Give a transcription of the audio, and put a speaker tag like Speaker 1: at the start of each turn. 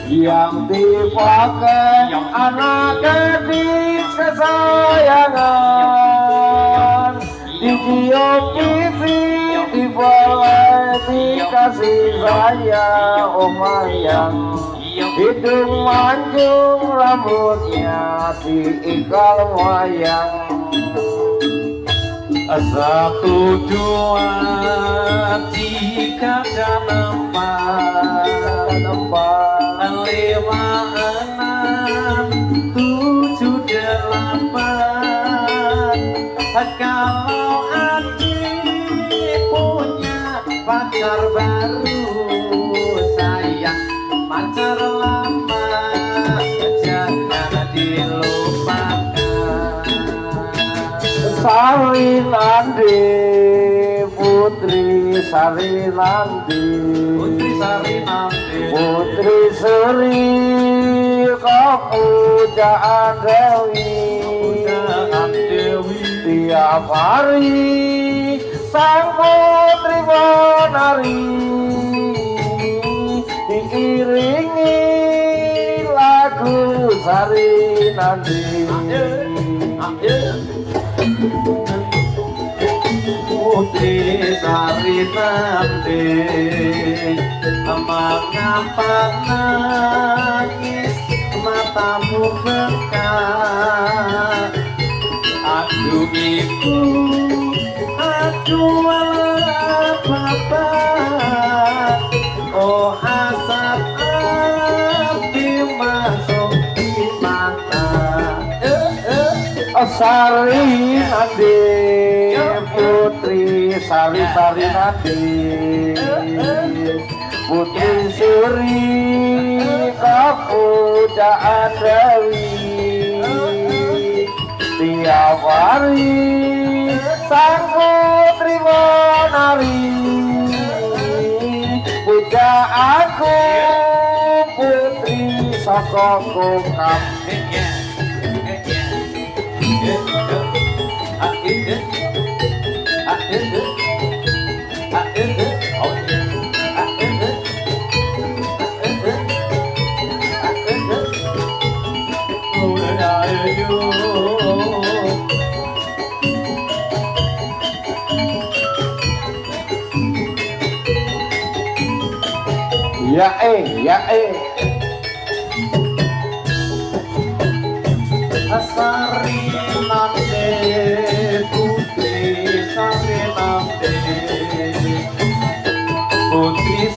Speaker 1: yang dipakai anak gadis kesayangan, ditiup pipi, dibelai, dikasih sayang omayang, hidung mancung rambutnya diikal wayang. 1, 2, 3 dan 4, 5, 6, 7, 8. Kalau adik punya pacar baru, sayang pacar lama jangan dilupakan. Sari Nandi, Putri Sari Nandi, Putri Sari Nandi, Putri Sri Kepujaan Dewi, tiap hari sang putri menari, diiringi lagu Sari Nandi. Putri Sari Nandi, mengapa nangis matamu bekas? Aduh ibu, aduh apa-apa, oh asap api masuk di mata. Sari Nandi, Putri Sari Nandi, Putri Sri Kepujaan Dewi, tiap hari sang putri menari, puja aku putri saka kokam. Ya Sari Nandi.